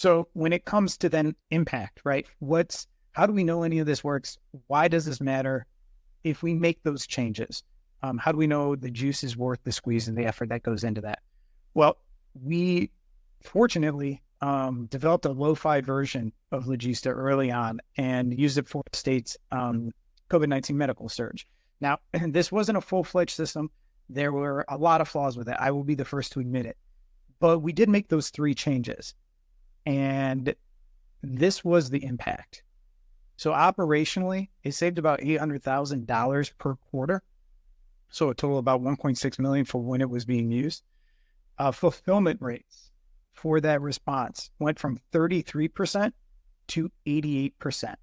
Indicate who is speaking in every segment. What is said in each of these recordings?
Speaker 1: So when it comes to then impact, right? How do we know any of this works? Why does this matter? If we make those changes, how do we know the juice is worth the squeeze and the effort that goes into that? Well, we fortunately developed a lo-fi version of Logista early on and used it for the state's COVID-19 medical surge. Now, this wasn't a full-fledged system. There were a lot of flaws with it. I will be the first to admit it. But we did make those 3 changes. And this was the impact. So operationally, it saved about $800,000 per quarter. So a total of about 1.6 million for when it was being used. Fulfillment rates for that response went from 33% to 88%.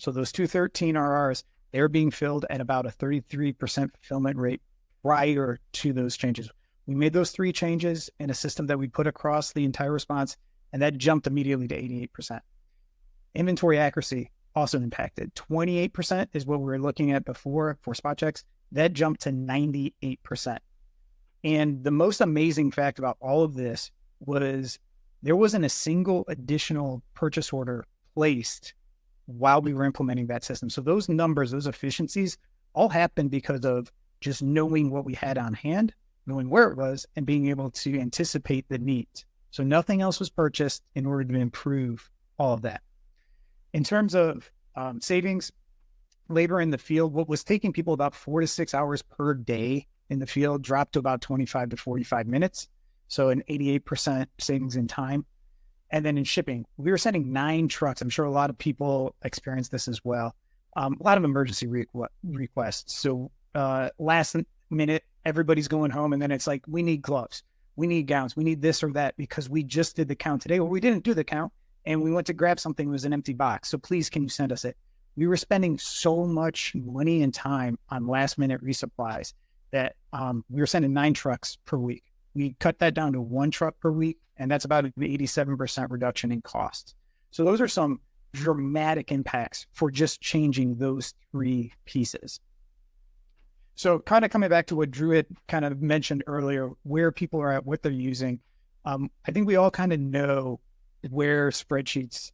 Speaker 1: So those 213 RRs, they're being filled at about a 33% fulfillment rate prior to those changes. We made those 3 changes in a system that we put across the entire response, and that jumped immediately to 88%. Inventory accuracy also impacted. 28% is what we were looking at before for spot checks. That jumped to 98%. And the most amazing fact about all of this was there wasn't a single additional purchase order placed while we were implementing that system. So those numbers, those efficiencies all happened because of just knowing what we had on hand, knowing where it was, and being able to anticipate the needs. So nothing else was purchased in order to improve all of that. In terms of savings, labor in the field, what was taking people about 4 to 6 hours per day in the field dropped to about 25 to 45 minutes. So an 88% savings in time. And then in shipping, we were sending 9 trucks. I'm sure a lot of people experienced this as well. A lot of emergency requests. So last minute, everybody's going home, and then it's like, we need gloves, we need gowns, we need this or that because we just did the count today, or we didn't do the count, and we went to grab something, it was an empty box. So please, can you send us it? We were spending so much money and time on last minute resupplies that we were sending 9 trucks per week. We cut that down to 1 truck per week, and that's about an 87% reduction in costs. So those are some dramatic impacts for just changing those 3 pieces. So kind of coming back to what Drew had kind of mentioned earlier, where people are at, what they're using. I think we all kind of know where spreadsheets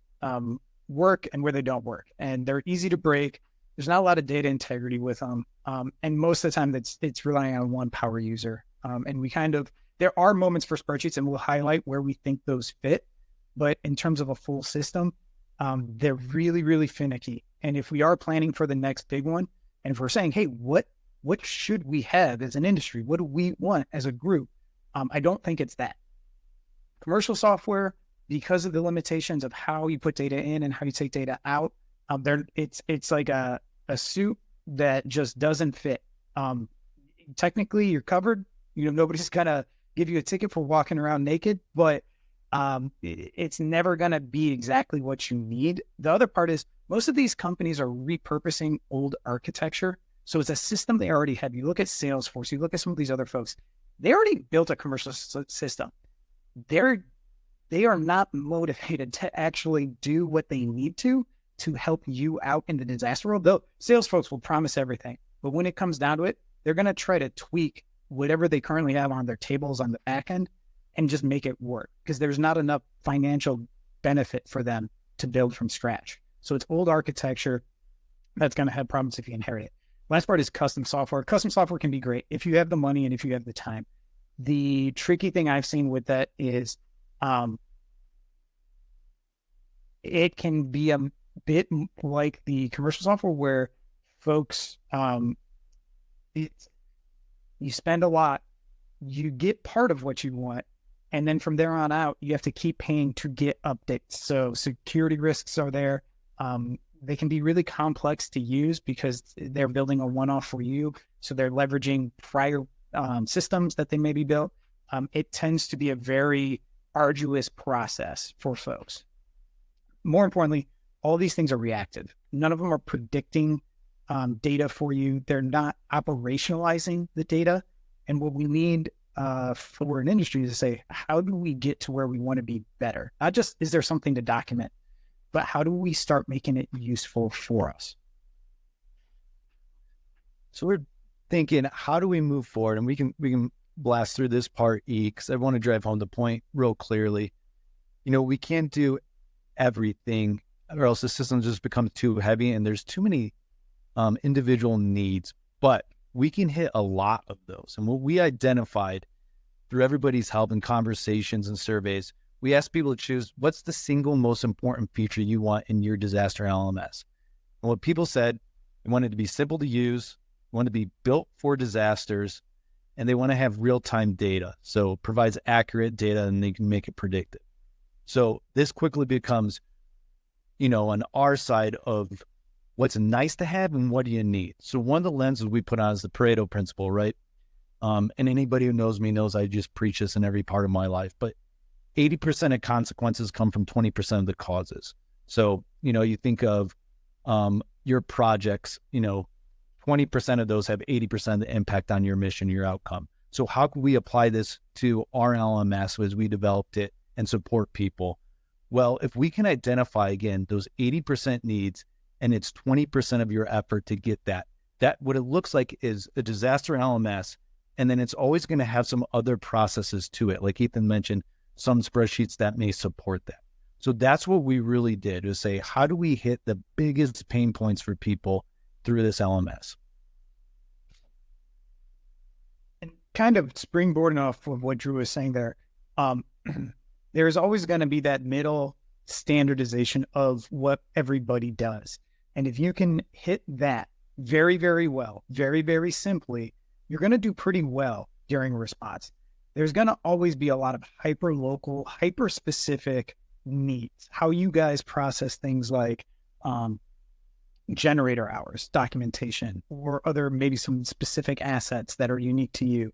Speaker 1: work and where they don't work. And they're easy to break. There's not a lot of data integrity with them. And most of the time it's relying on one power user. And there are moments for spreadsheets, and we'll highlight where we think those fit. But in terms of a full system, they're really, really finicky. And if we are planning for the next big one, and if we're saying, hey, what should we have as an industry? What do we want as a group? I don't think it's that. Commercial software, because of the limitations of how you put data in and how you take data out, it's like a suit that just doesn't fit. Technically, you're covered. Nobody's gonna give you a ticket for walking around naked, but it's never gonna be exactly what you need. The other part is most of these companies are repurposing old architecture. So it's a system they already have. You look at Salesforce, you look at some of these other folks, they already built a commercial system. They are not motivated to actually do what they need to help you out in the disaster world. Though sales folks will promise everything, but when it comes down to it, they're going to try to tweak whatever they currently have on their tables on the back end and just make it work because there's not enough financial benefit for them to build from scratch. So it's old architecture that's going to have problems if you inherit it. Last part is custom software. Custom software can be great if you have the money and if you have the time. The tricky thing I've seen with that is it can be a bit like the commercial software where folks, you spend a lot, you get part of what you want, and then from there on out, you have to keep paying to get updates. So security risks are there. They can be really complex to use because they're building a one-off for you. So they're leveraging prior systems that they maybe built. It tends to be a very arduous process for folks. More importantly, all these things are reactive. None of them are predicting data for you. They're not operationalizing the data. And what we need for an industry is to say, how do we get to where we want to be better? Not just, is there something to document, but how do we start making it useful for us?
Speaker 2: So we're thinking, how do we move forward? And we can blast through this part E, because I want to drive home the point real clearly. We can't do everything, or else the system just becomes too heavy and there's too many individual needs. But we can hit a lot of those. And what we identified through everybody's help and conversations and surveys, we asked people to choose what's the single most important feature you want in your disaster LMS. And what people said, they wanted to be simple to use, wanted to be built for disasters, and they want to have real-time data. So it provides accurate data and they can make it predictive. So this quickly becomes, on our side of what's nice to have and what do you need. So one of the lenses we put on is the Pareto principle, right? And anybody who knows me knows I just preach this in every part of my life, but 80% of consequences come from 20% of the causes. So, you think of your projects, 20% of those have 80% of the impact on your mission, your outcome. So how can we apply this to our LMS as we developed it and support people? Well, if we can identify, again, those 80% needs, and it's 20% of your effort to get that what it looks like is a disaster LMS, and then it's always going to have some other processes to it. Like Ethan mentioned, some spreadsheets that may support that. So that's what we really did, is say, how do we hit the biggest pain points for people through this LMS?
Speaker 1: And kind of springboarding off of what Drew was saying there, there's always going to be that middle standardization of what everybody does. And if you can hit that very, very well, very, very simply, you're going to do pretty well during a response. There's going to always be a lot of hyper-local, hyper-specific needs. How you guys process things like generator hours, documentation, or other maybe some specific assets that are unique to you.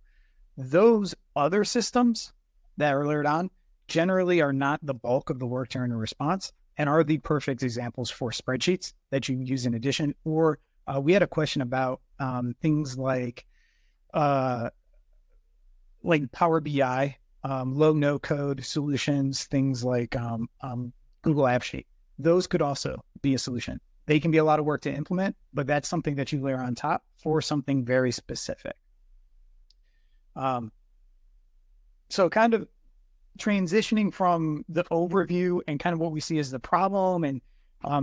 Speaker 1: Those other systems that are layered on generally are not the bulk of the work during a response and are the perfect examples for spreadsheets that you use in addition. Or we had a question about things like Power BI, low-no code solutions, things like Google Apps Sheet. Those could also be a solution. They can be a lot of work to implement, but that's something that you layer on top for something very specific. So kind of transitioning from the overview and kind of what we see as the problem and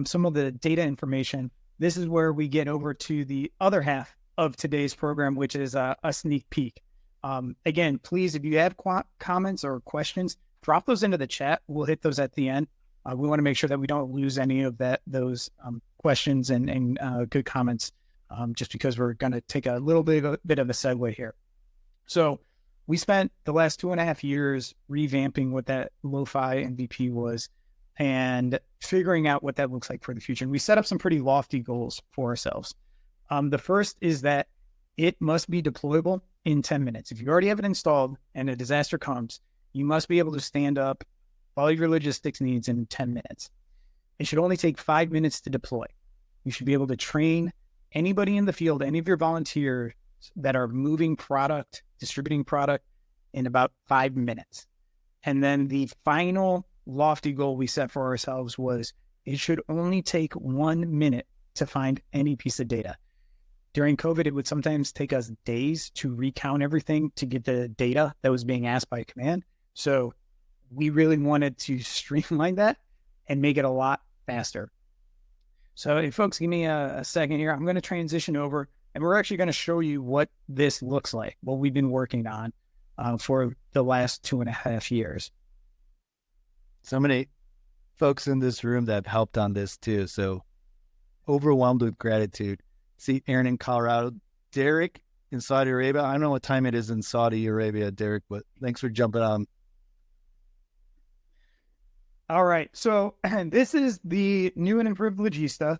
Speaker 1: some of the data information, this is where we get over to the other half of today's program, which is a sneak peek. Again, please, if you have comments or questions, drop those into the chat. We'll hit those at the end. We want to make sure that we don't lose any of those questions and good comments, just because we're going to take a little bit of a segue here. So we spent the last 2.5 years revamping what that lo-fi MVP was and figuring out what that looks like for the future. And we set up some pretty lofty goals for ourselves. The first is that it must be deployable in 10 minutes. If you already have it installed and a disaster comes, you must be able to stand up all your logistics needs in 10 minutes. It should only take 5 minutes to deploy. You should be able to train anybody in the field, any of your volunteers that are moving product, distributing product in about 5 minutes. And then the final lofty goal we set for ourselves was it should only take 1 minute to find any piece of data. During COVID, it would sometimes take us days to recount everything to get the data that was being asked by command. So we really wanted to streamline that and make it a lot faster. So if folks give me a second here, I'm going to transition over and we're actually going to show you what this looks like, what we've been working on for the last 2.5 years.
Speaker 2: So many folks in this room that have helped on this too. So overwhelmed with gratitude. See Aaron in Colorado, Derek in Saudi Arabia. I don't know what time it is in Saudi Arabia, Derek, but thanks for jumping on.
Speaker 1: All right. So this is the new and improved Logista.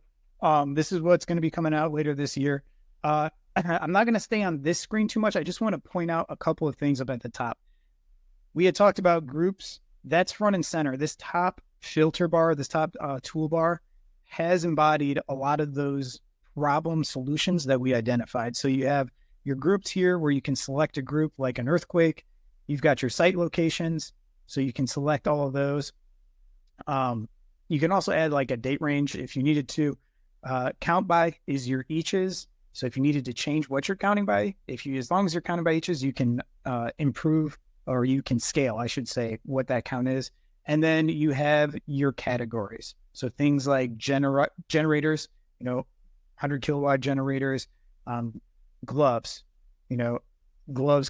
Speaker 1: This is what's going to be coming out later this year. I'm not going to stay on this screen too much. I just want to point out a couple of things up at the top. We had talked about groups. That's front and center. This top filter bar, this top toolbar has embodied a lot of those problem solutions that we identified. So you have your groups here where you can select a group like an earthquake. You've got your site locations, so you can select all of those. You can also add like a date range if you needed to. Count by is your eaches. So if you needed to change what you're counting by, as long as you're counting by eaches, you can improve, or you can scale, I should say, what that count is. And then you have your categories. So things like generators, 100 kilowatt generators, gloves, gloves,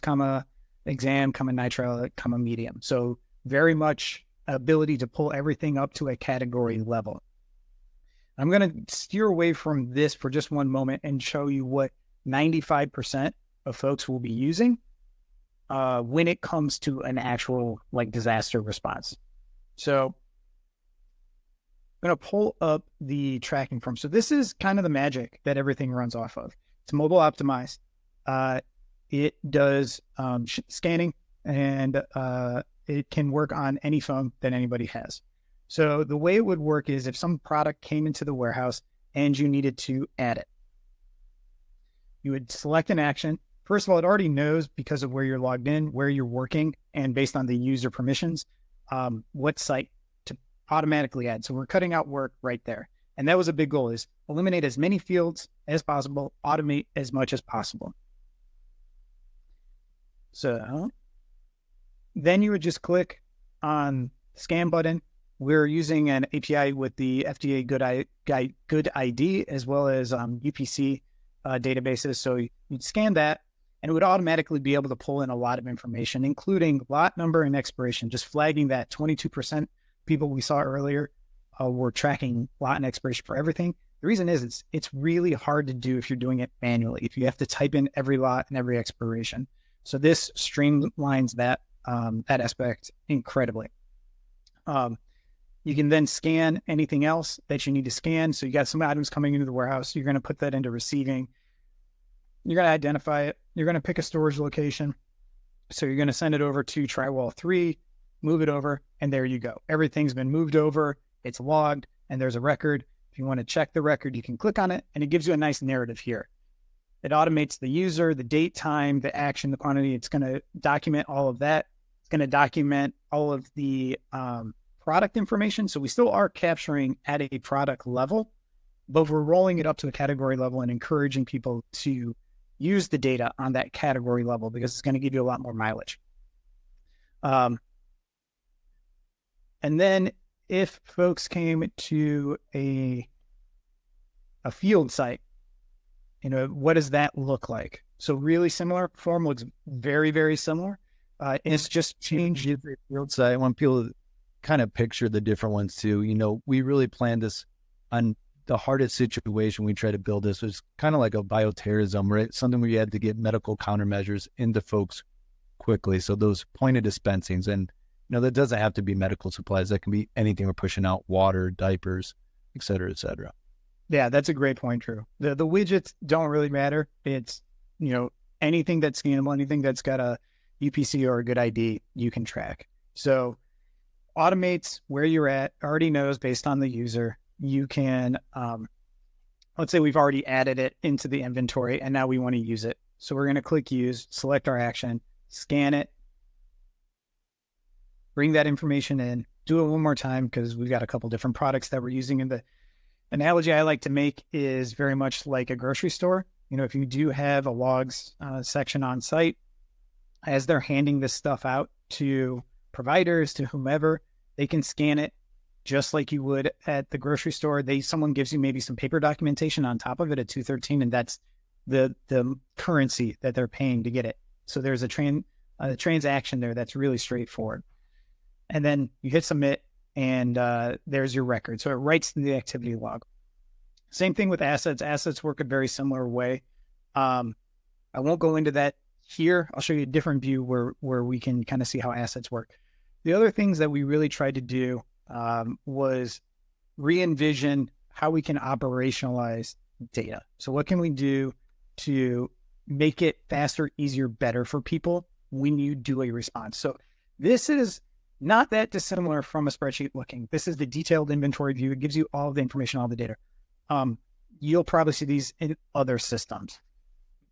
Speaker 1: exam, nitrile, medium. So very much ability to pull everything up to a category level. I'm going to steer away from this for just one moment and show you what 95% of folks will be using when it comes to an actual disaster response. So I'm going to pull up the tracking form. So this is kind of the magic that everything runs off of. It's mobile optimized. It does scanning, and it can work on any phone that anybody has. So the way it would work is if some product came into the warehouse and you needed to add it, you would select an action. First of all, it already knows, because of where you're logged in, where you're working, and based on the user permissions, what site to automatically add. So we're cutting out work right there. And that was a big goal, is eliminate as many fields as possible, automate as much as possible. So then you would just click on the scan button. We're using an API with the FDA Good ID as well as UPC databases. So you'd scan that, and it would automatically be able to pull in a lot of information, including lot number and expiration, just flagging that 22% people we saw earlier were tracking lot and expiration for everything. The reason is it's really hard to do if you're doing it manually, if you have to type in every lot and every expiration. So this streamlines that aspect incredibly. You can then scan anything else that you need to scan. So you got some items coming into the warehouse. You're going to put that into receiving. You're going to identify it. You're going to pick a storage location. So you're going to send it over to Tri-Wall 3, move it over, and there you go. Everything's been moved over. It's logged, and there's a record. If you want to check the record, you can click on it, and it gives you a nice narrative here. It automates the user, the date, time, the action, the quantity. It's going to document all of that. It's going to document all of the product information. So we still are capturing at a product level, but we're rolling it up to a category level and encouraging people to use the data on that category level, because it's going to give you a lot more mileage. And then if folks came to a field site, what does that look like? So really similar. Form looks very, very similar. It's just changed the
Speaker 2: field site. I want people to kind of picture the different ones too. We really planned this on the hardest situation. We tried to build this was kind of like a bioterrorism, right? Something where you had to get medical countermeasures into folks quickly. So those point of dispensings, and that doesn't have to be medical supplies. That can be anything we're pushing out: water, diapers, et cetera, et cetera.
Speaker 1: Yeah, that's a great point, Drew. The widgets don't really matter. It's, anything that's scannable, anything that's got a UPC or a good ID, you can track. So automates where you're at, already knows based on the user. You can, let's say we've already added it into the inventory and now we want to use it. So we're going to click use, select our action, scan it, bring that information in, do it one more time because we've got a couple different products that we're using. And the analogy I like to make is very much like a grocery store. If you do have a logs section on site, as they're handing this stuff out to providers, to whomever, they can scan it just like you would at the grocery store. Someone gives you maybe some paper documentation on top of it at 213, and that's the currency that they're paying to get it. So there's a transaction there that's really straightforward. And then you hit submit, and there's your record. So it writes to the activity log. Same thing with assets. Assets work a very similar way. I won't go into that here. I'll show you a different view where we can kind of see how assets work. The other things that we really tried to do was re-envision how we can operationalize data. So what can we do to make it faster, easier, better for people when you do a response? So this is not that dissimilar from a spreadsheet looking. This is the detailed inventory view. It gives you all of the information, all the data. You'll probably see these in other systems.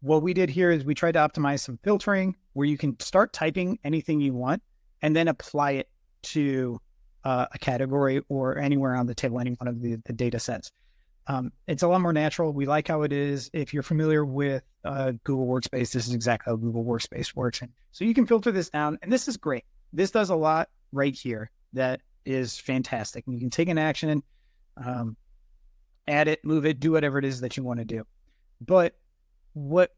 Speaker 1: What we did here is we tried to optimize some filtering where you can start typing anything you want and then apply it to a category or anywhere on the table, any one of the data sets. It's a lot more natural. We like how it is. If you're familiar with Google Workspace, this is exactly how Google Workspace works. And so you can filter this down, and this is great. This does a lot right here that is fantastic. And you can take an action, add it, move it, do whatever it is that you want to do. But what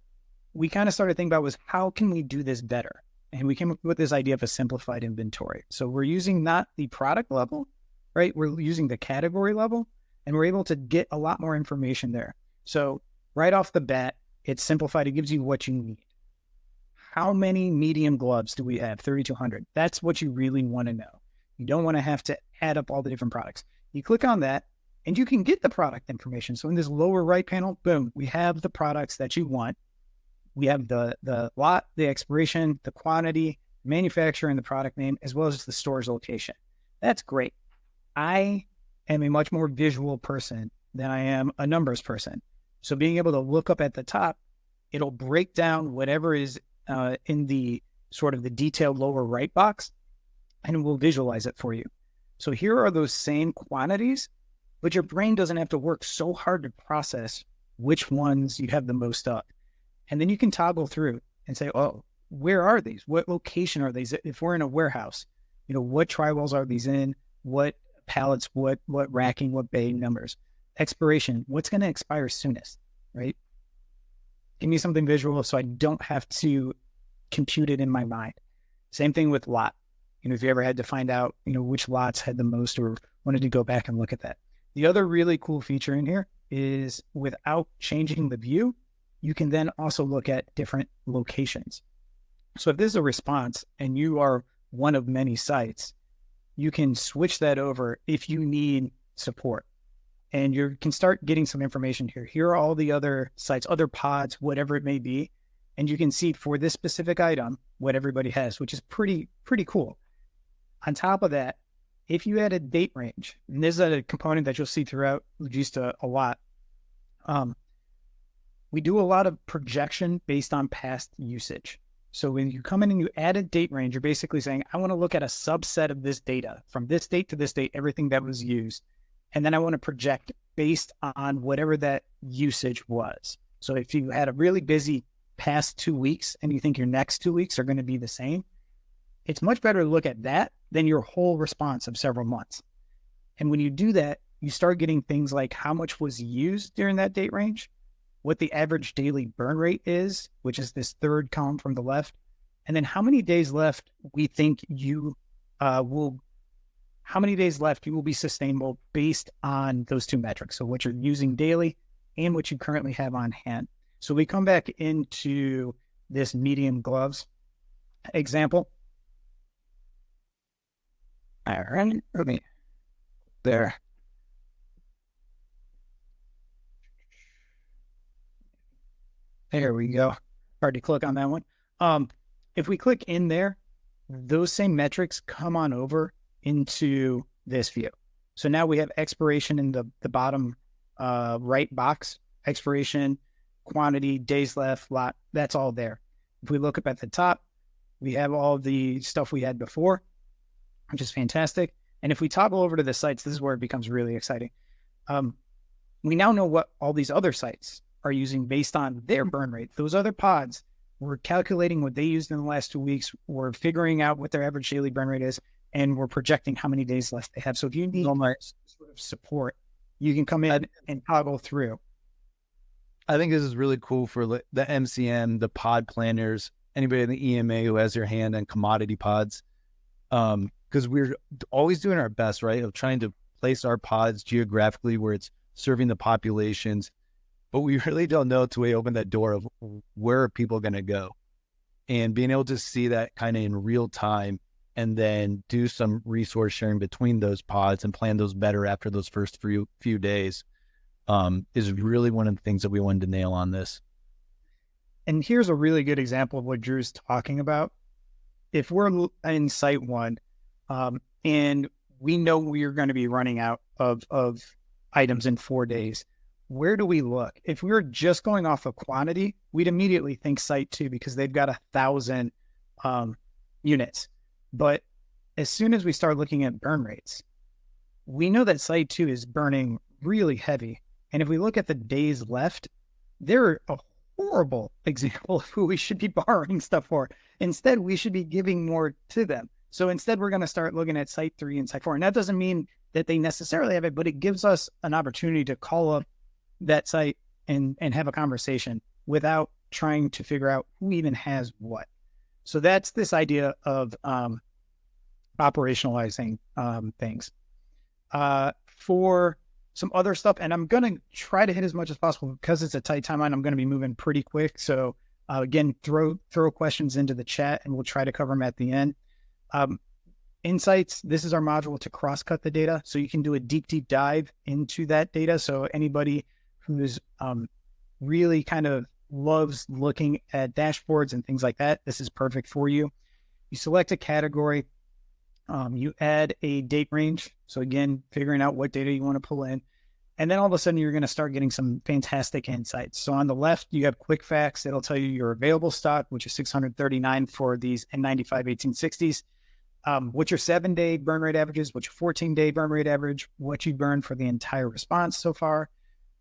Speaker 1: we kind of started thinking about was, how can we do this better? And we came up with this idea of a simplified inventory. So we're using not the product level, right? We're using the category level, and we're able to get a lot more information there. So right off the bat, it's simplified. It gives you what you need. How many medium gloves do we have? 3,200. That's what you really want to know. You don't want to have to add up all the different products. You click on that and you can get the product information. So in this lower right panel, boom, we have the products that you want. We have the lot, the expiration, the quantity, manufacturer, and the product name, as well as the store's location. That's great. I am a much more visual person than I am a numbers person. So being able to look up at the top, it'll break down whatever is in the sort of the detailed lower right box, and it will visualize it for you. So here are those same quantities, but your brain doesn't have to work so hard to process which ones you have the most of. And then you can toggle through and say, oh, where are these? What location are these? If we're in a warehouse, what tri-walls are these in? What pallets, what racking, what bay numbers? Expiration, what's going to expire soonest, right? Give me something visual so I don't have to compute it in my mind. Same thing with lot. If you ever had to find out, which lots had the most, or wanted to go back and look at that. The other really cool feature in here is, without changing the view, you can then also look at different locations. So if this is a response and you are one of many sites, you can switch that over if you need support. And you can start getting some information here. Here are all the other sites, other pods, whatever it may be. And you can see for this specific item what everybody has, which is pretty cool. On top of that, if you had a date range, and this is a component that you'll see throughout Logista a lot, we do a lot of projection based on past usage. So when you come in and you add a date range, you're basically saying, I want to look at a subset of this data from this date to this date, everything that was used. And then I want to project based on whatever that usage was. So if you had a really busy past 2 weeks and you think your next 2 weeks are going to be the same, it's much better to look at that than your whole response of several months. And when you do that, you start getting things like how much was used during that date range, what the average daily burn rate is, which is this third column from the left, and then how many days left we think you how many days left you will be sustainable based on those two metrics. So what you're using daily and what you currently have on hand. So we come back into this medium gloves example. All right, okay. There. There we go. Hard to click on that one. If we click in there, those same metrics come on over into this view. So now we have expiration in the bottom right box, expiration, quantity, days left, lot, that's all there. If we look up at the top, we have all the stuff we had before, which is fantastic. And if we toggle over to the sites, this is where it becomes really exciting. We now know what all these other sites are using based on their burn rate. Those other pods, we're calculating what they used in the last 2 weeks. We're figuring out what their average daily burn rate is, and we're projecting how many days left they have. So if you need sort of support, you can come in and toggle through.
Speaker 2: I think this is really cool for the MCM, the pod planners, anybody in the EMA who has their hand on commodity pods. Because we're always doing our best, right, of trying to place our pods geographically where it's serving the populations. But we really don't know till we open that door of where are people going to go. And being able to see that kind of in real time and then do some resource sharing between those pods and plan those better after those first few days is really one of the things that we wanted to nail on this.
Speaker 1: And here's a really good example of what Drew's talking about. If we're in site one and we know we're going to be running out of items in 4 days, where do we look? If we were just going off of quantity, we'd immediately think site two because they've got 1,000 units. But as soon as we start looking at burn rates, we know that site two is burning really heavy. And if we look at the days left, they're a horrible example of who we should be borrowing stuff for. Instead, we should be giving more to them. So instead, we're going to start looking at site 3 and site 4. And that doesn't mean that they necessarily have it, but it gives us an opportunity to call up that site and have a conversation without trying to figure out who even has what. So that's this idea of operationalizing things. For some other stuff, and I'm going to try to hit as much as possible because it's a tight timeline. I'm going to be moving pretty quick. So again, throw questions into the chat and we'll try to cover them at the end. Insights, this is our module to cross-cut the data. So you can do a deep dive into that data. So anybody who's really kind of loves looking at dashboards and things like that, this is perfect for you. You select a category, you add a date range. So again, figuring out what data you want to pull in. And then all of a sudden, you're going to start getting some fantastic insights. So on the left, you have quick facts. It'll tell you your available stock, which is 639 for these N95 1860s. What your 7-day burn rate average is, what your 14-day burn rate average, what you burned for the entire response so far.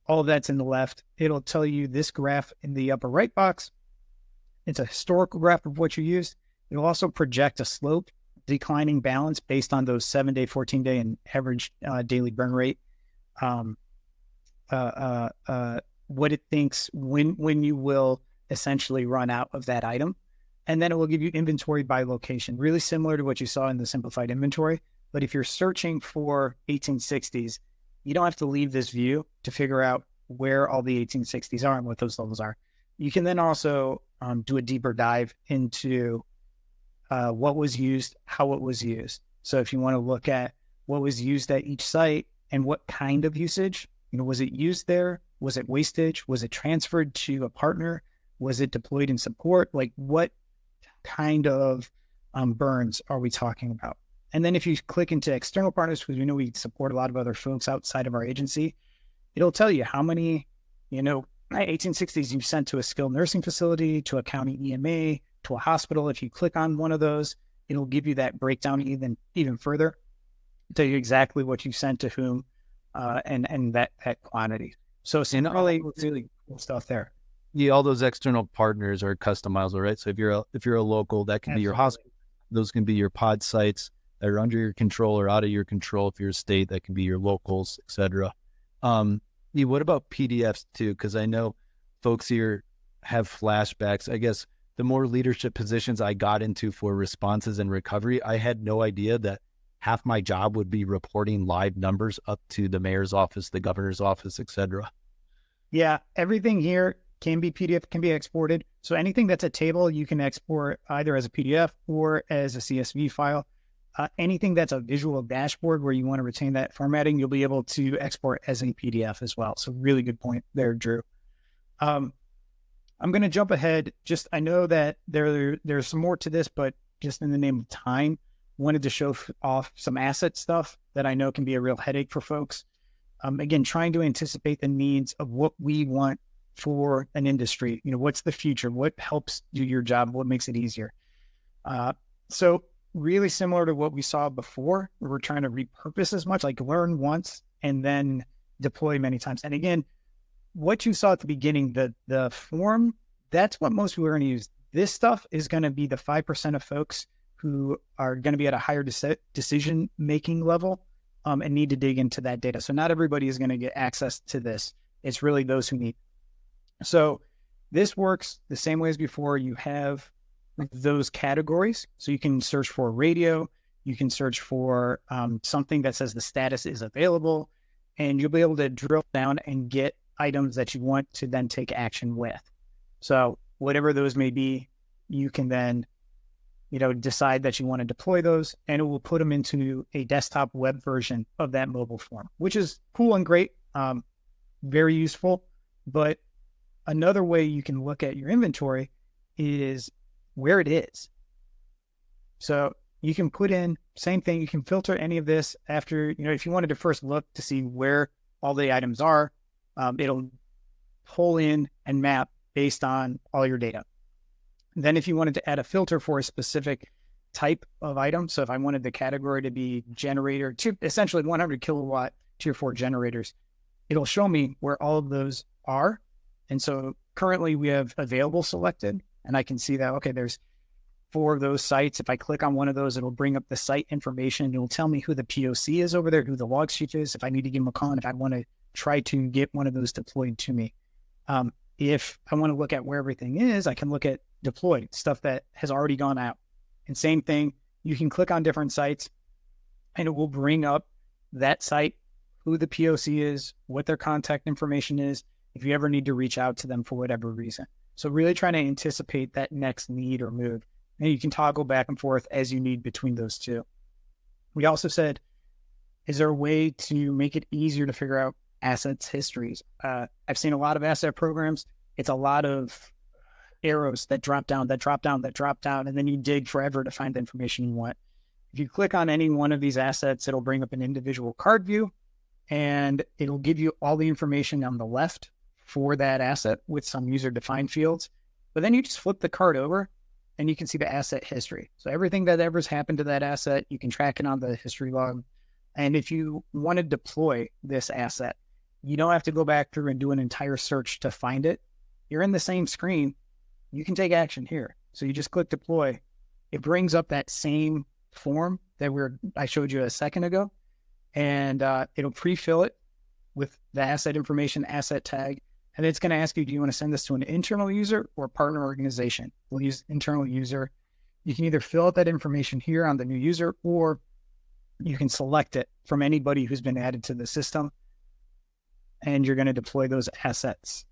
Speaker 1: All of that's in the left. It'll tell you this graph in the upper right box. It's a historical graph of what you used. It'll also project a slope, declining balance based on those 7-day, 14-day, and average daily burn rate. What it thinks when you will essentially run out of that item. And then it will give you inventory by location, really similar to what you saw in the simplified inventory. But if you're searching for 1860s, you don't have to leave this view to figure out where all the 1860s are and what those levels are. You can then also do a deeper dive into what was used, how it was used. So if you want to look at what was used at each site and what kind of usage, was it used there? Was it wastage? Was it transferred to a partner? Was it deployed in support? Like what kind of burns are we talking about? And then if you click into external partners, because we know we support a lot of other folks outside of our agency, it'll tell you how many, 1860s you've sent to a skilled nursing facility, to a county EMA, to a hospital. If you click on one of those, it'll give you that breakdown even further, tell you exactly what you sent to whom, and that quantity. So it's really cool stuff there.
Speaker 2: Yeah, all those external partners are customizable, right? So if you're a local, that can be your hospital. Those can be your pod sites that are under your control or out of your control. If you're a state, that can be your locals, etc. What about PDFs too? Because I know folks here have flashbacks. I guess the more leadership positions I got into for responses and recovery, I had no idea that half my job would be reporting live numbers up to the mayor's office, the governor's office, etc.
Speaker 1: Yeah, everything here can be PDF, can be exported. So anything that's a table, you can export either as a PDF or as a CSV file. Anything that's a visual dashboard where you want to retain that formatting, you'll be able to export as a PDF as well. So really good point there, Drew. I'm going to jump ahead. I know that there's some more to this, but just in the name of time, wanted to show off some asset stuff that I know can be a real headache for folks. Again, trying to anticipate the needs of what we want for an industry. What's the future? What helps do your job? What makes it easier? So really similar to what we saw before, we're trying to repurpose as much, like learn once and then deploy many times. And again, what you saw at the beginning, the form, that's what most people are going to use. This stuff is going to be the 5% of folks who are going to be at a higher decision-making level and need to dig into that data. So not everybody is going to get access to this. It's really those who need. So this works the same way as before. You have those categories. So you can search for radio, you can search for something that says the status is available, and you'll be able to drill down and get items that you want to then take action with. So whatever those may be, you can then, decide that you want to deploy those, and it will put them into a desktop web version of that mobile form, which is cool and great, very useful. But another way you can look at your inventory is where it is. So you can put in, same thing, you can filter any of this after, if you wanted to first look to see where all the items are, it'll pull in and map based on all your data. Then if you wanted to add a filter for a specific type of item, so if I wanted the category to be generator, essentially 100 kilowatt tier 4 generators, it'll show me where all of those are. And so currently we have available selected, and I can see that, okay, there's 4 of those sites. If I click on one of those, it'll bring up the site information. It'll tell me who the POC is over there, who the log chief is, if I need to give them a call, and if I want to try to get one of those deployed to me. If I want to look at where everything is, I can look at deployed, stuff that has already gone out. And same thing, you can click on different sites and it will bring up that site, who the POC is, what their contact information is, if you ever need to reach out to them for whatever reason. So really trying to anticipate that next need or move. And you can toggle back and forth as you need between those two. We also said, is there a way to make it easier to figure out assets histories? I've seen a lot of asset programs. It's a lot of arrows that drop down, and then you dig forever to find the information you want. If you click on any one of these assets, it'll bring up an individual card view, and it'll give you all the information on the left for that asset with some user-defined fields. But then you just flip the card over, and you can see the asset history. So everything that ever's happened to that asset, you can track it on the history log. And if you want to deploy this asset, you don't have to go back through and do an entire search to find it. You're in the same screen. You can take action here. So you just click deploy. It brings up that same form that I showed you a second ago, and it'll pre-fill it with the asset information, asset tag, and it's going to ask you, do you want to send this to an internal user or partner organization? We'll use internal user. You can either fill out that information here on the new user, or you can select it from anybody who's been added to the system, and you're going to deploy those assets.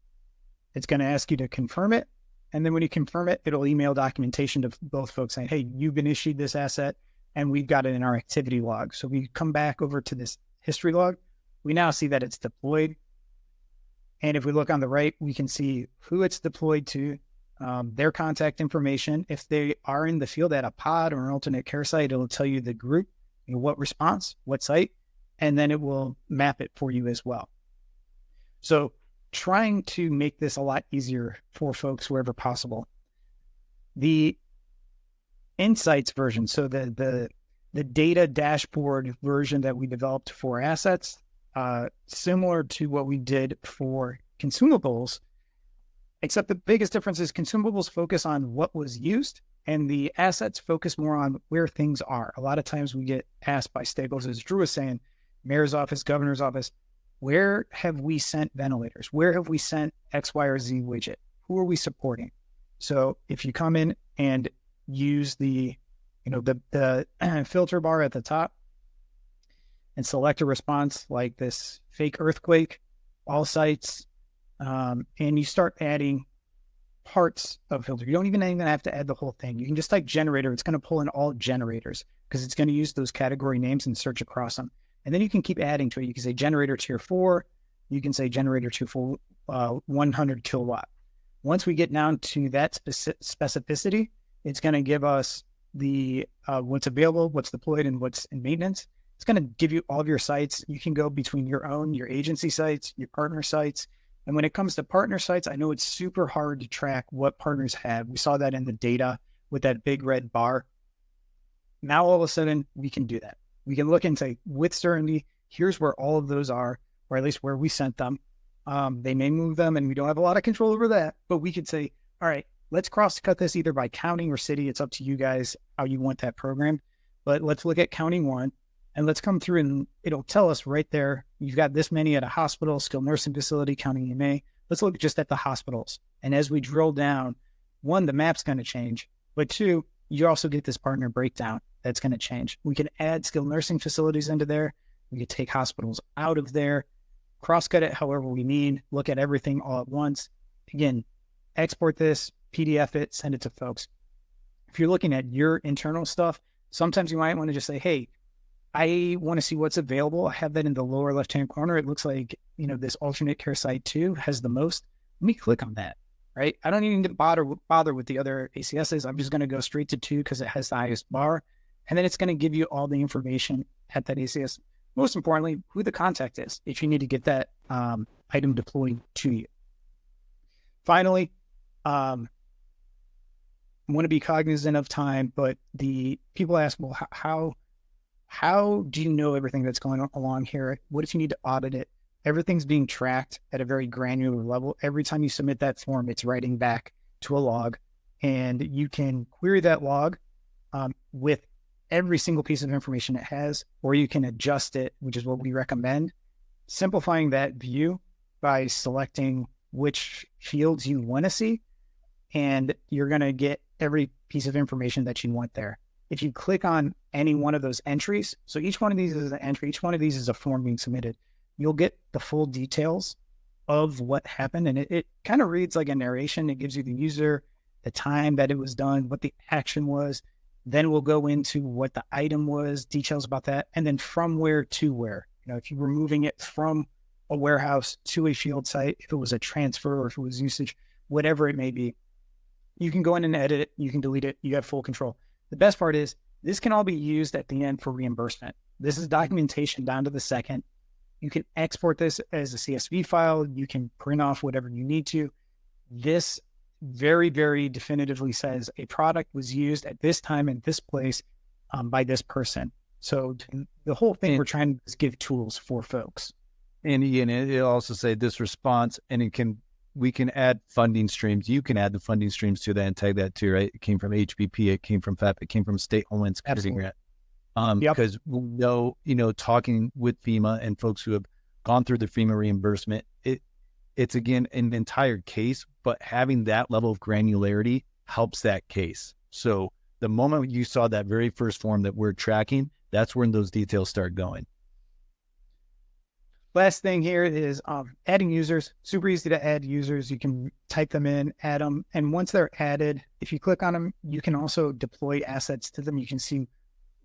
Speaker 1: It's going to ask you to confirm it. And then when you confirm it, it'll email documentation to both folks saying, hey, you've been issued this asset and we've got it in our activity log. So we come back over to this history log. We now see that it's deployed. And if we look on the right, we can see who it's deployed to, their contact information. If they are in the field at a pod or an alternate care site, it'll tell you the group, what response, what site, and then it will map it for you as well. So trying to make this a lot easier for folks wherever possible. The insights version, so the data dashboard version that we developed for assets, similar to what we did for consumables, except the biggest difference is consumables focus on what was used and the assets focus more on where things are. A lot of times we get asked by stakeholders, as Drew was saying, mayor's office, governor's office, where have we sent ventilators? Where have we sent X, Y, or Z widget? Who are we supporting? So if you come in and use the filter bar at the top and select a response like this fake earthquake, all sites, and you start adding parts of filter. You don't even have to add the whole thing. You can just type generator. It's going to pull in all generators because it's going to use those category names and search across them. And then you can keep adding to it. You can say generator tier 4. You can say generator tier 4, 100 kilowatt. Once we get down to that specificity, it's going to give us the what's available, what's deployed, and what's in maintenance. It's going to give you all of your sites. You can go between your own, your agency sites, your partner sites. And when it comes to partner sites, I know it's super hard to track what partners have. We saw that in the data with that big red bar. Now, all of a sudden, we can do that. We can look and say, with certainty, here's where all of those are, or at least where we sent them. They may move them, and we don't have a lot of control over that. But we could say, all right, let's cross-cut this either by county or city. It's up to you guys how you want that program. But let's look at county 1, and let's come through, and it'll tell us right there, you've got this many at a hospital, skilled nursing facility, county EMA. Let's look just at the hospitals. And as we drill down, 1, the map's going to change. But 2, you also get this partner breakdown that's going to change. We can add skilled nursing facilities into there. We could take hospitals out of there, cross-cut it however we need, look at everything all at once. Again, export this, PDF it, send it to folks. If you're looking at your internal stuff, sometimes you might want to just say, hey, I want to see what's available. I have that in the lower left-hand corner. It looks like, this alternate care site 2 has the most. Let me click on that, right? I don't even need to bother with the other ACSs. I'm just going to go straight to 2 because it has the highest bar. And then it's going to give you all the information at that ACS. Most importantly, who the contact is if you need to get that item deployed to you. Finally, I want to be cognizant of time, but the people ask, well, how do you know everything that's going along here? What if you need to audit it? Everything's being tracked at a very granular level. Every time you submit that form, it's writing back to a log. and you can query that log with every single piece of information it has, or you can adjust it, which is what we recommend, simplifying that view by selecting which fields you want to see, and you're going to get every piece of information that you want there. If you click on any one of those entries, so each one of these is an entry, each one of these is a form being submitted, you'll get the full details of what happened. And it kind of reads like a narration. It gives you the user, the time that it was done, what the action was. Then we'll go into what the item was, details about that, and then from where to where. You know, if you were moving it from a warehouse to a field site, if it was a transfer or if it was usage, whatever it may be, you can go in and edit it. You can delete it. You have full control. The best part is this can all be used at the end for reimbursement. This is documentation down to the second. You can export this as a CSV file. You can print off whatever you need to. This very, very definitively says a product was used at this time in this place by this person. So the whole thing we're trying to is give tools for folks.
Speaker 2: And Ian, it'll also say this response, and we can add funding streams. You can add the funding streams to that and tag that too, right? It came from HBP, it came from FEP, it came from State Homeland Security Grant. Because we know, talking with FEMA and folks who have gone through the FEMA reimbursement, it's again an entire case, but having that level of granularity helps that case. So the moment you saw that very first form that we're tracking, that's when those details start going.
Speaker 1: Last thing here is adding users. Super easy to add users. You can type them in, add them. And once they're added, if you click on them, you can also deploy assets to them. You can see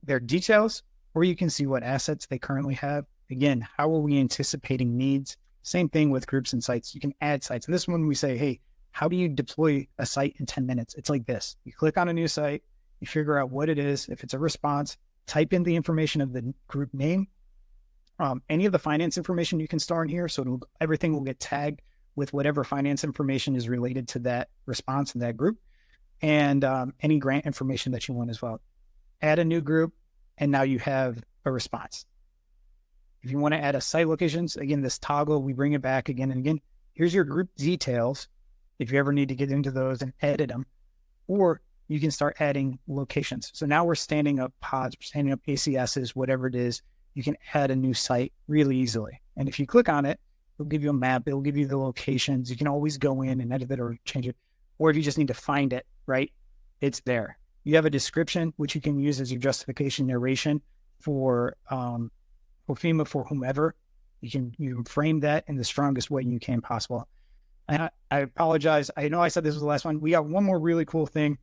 Speaker 1: their details, or you can see what assets they currently have. Again, how are we anticipating needs? Same thing with groups and sites. You can add sites. And this one we say, hey, how do you deploy a site in 10 minutes? It's like this. You click on a new site, you figure out what it is. If it's a response, type in the information of the group name. Any of the finance information you can store in here. So everything will get tagged with whatever finance information is related to that response in that group, and any grant information that you want as well. Add a new group, and now you have a response. If you want to add a site locations, again, this toggle, we bring it back again and again. Here's your group details if you ever need to get into those and edit them, or you can start adding locations. So now we're standing up pods, we're standing up ACSs, whatever it is. You can add a new site really easily. And if you click on it, it'll give you a map. It'll give you the locations. You can always go in and edit it or change it. Or if you just need to find it, right, it's there. You have a description, which you can use as your justification narration for FEMA, for whomever. You can frame that in the strongest way you can possible. And I apologize. I know I said this was the last one. We got one more really cool thing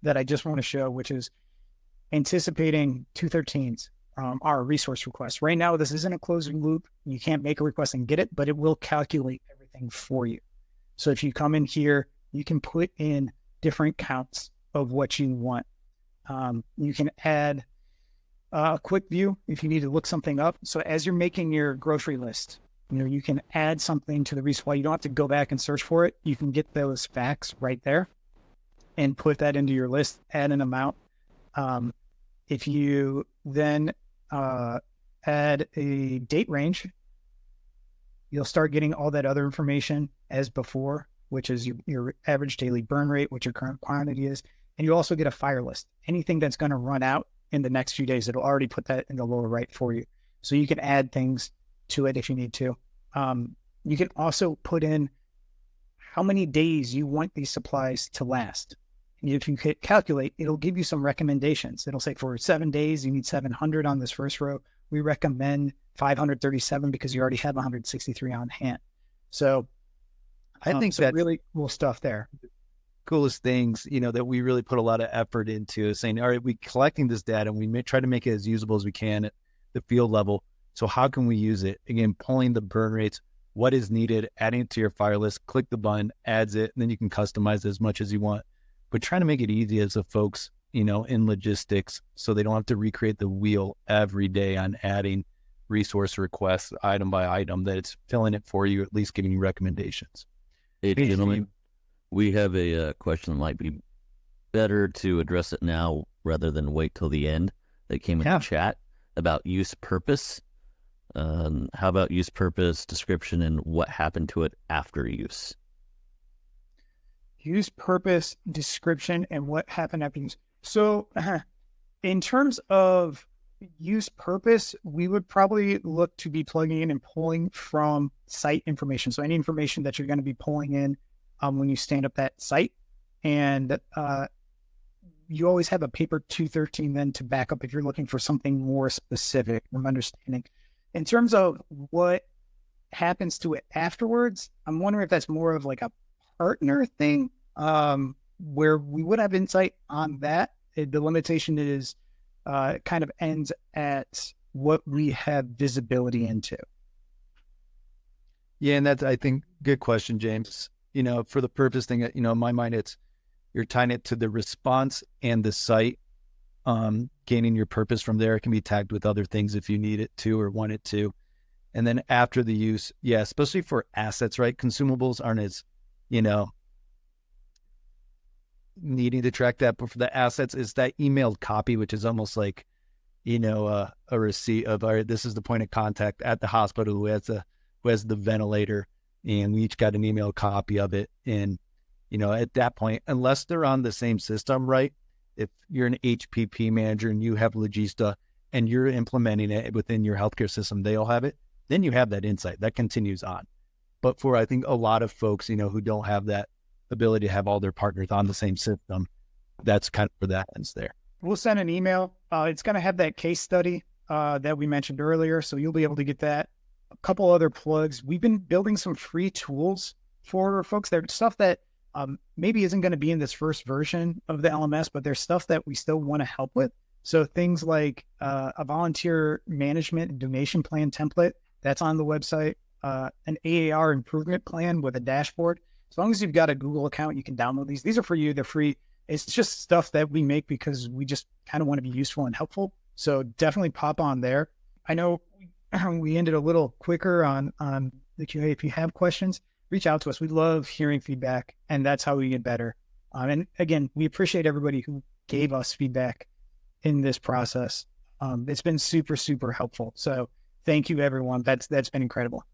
Speaker 1: that I just want to show, which is anticipating 213s. Our resource requests. Right now, this isn't a closed loop. You can't make a request and get it, but it will calculate everything for you. So if you come in here, you can put in different counts of what you want. You can add a quick view if you need to look something up. So as you're making your grocery list, you can add something to the resupply. You don't have to go back and search for it. You can get those facts right there and put that into your list, add an amount. If you then add a date range, you'll start getting all that other information as before, which is your average daily burn rate, what your current quantity is. And you also get a fire list. Anything that's going to run out in the next few days, it'll already put that in the lower right for you. So you can add things to it if you need to. You can also put in how many days you want these supplies to last. If you hit calculate, it'll give you some recommendations. It'll say for 7 days, you need 700 on this first row. We recommend 537 because you already have 163 on hand. So
Speaker 2: I think that's
Speaker 1: really cool stuff there.
Speaker 2: Coolest things, that we really put a lot of effort into is saying, all right, we're collecting this data and we may try to make it as usable as we can at the field level. So how can we use it? Again, pulling the burn rates, what is needed, adding it to your fire list, click the button, adds it, and then you can customize it as much as you want. But trying to make it easy as the folks, in logistics, so they don't have to recreate the wheel every day on adding resource requests item by item, that it's filling it for you, at least giving you recommendations.
Speaker 3: Hey, gentlemen, we have a question that might be better to address it now rather than wait till the end. That came in the chat about use purpose. How about use purpose, description, and what happened to it after use?
Speaker 1: use purpose, description, and what happened after use. So in terms of use purpose, we would probably look to be plugging in and pulling from site information. So any information that you're going to be pulling in when you stand up that site. And you always have a paper 213 then to back up if you're looking for something more specific from understanding. In terms of what happens to it afterwards, I'm wondering if that's more of like a partner thing where we would have insight on that. The limitation is it kind of ends at what we have visibility into.
Speaker 2: Yeah, and that's, I think, good question, James. For the purpose thing, in my mind, it's you're tying it to the response and the site, gaining your purpose from there. It can be tagged with other things if you need it to or want it to. And then after the use, yeah, especially for assets, right? Consumables aren't as, needing to track that. But for the assets, is that emailed copy, which is almost like, a receipt of, all right, this is the point of contact at the hospital who has the ventilator, and we each got an email copy of it. And, at that point, unless they're on the same system, right? If you're an HPP manager and you have Logista and you're implementing it within your healthcare system, they all have it, then you have that insight that continues on. But for, I think, a lot of folks, who don't have that ability to have all their partners on the same system, that's kind of where that ends there.
Speaker 1: We'll send an email. It's going to have that case study that we mentioned earlier, so you'll be able to get that. A couple other plugs. We've been building some free tools for folks. There's stuff that maybe isn't going to be in this first version of the LMS, but there's stuff that we still want to help with. So things like a volunteer management and donation plan template that's on the website, an AAR improvement plan with a dashboard. As long as you've got a Google account, you can download these. These are for you. They're free. It's just stuff that we make because we just kind of want to be useful and helpful. So definitely pop on there. I know we ended a little quicker on the Q&A. If you have questions, reach out to us. We love hearing feedback, and that's how we get better. And again, we appreciate everybody who gave us feedback in this process. It's been super, super helpful. So thank you, everyone. That's been incredible.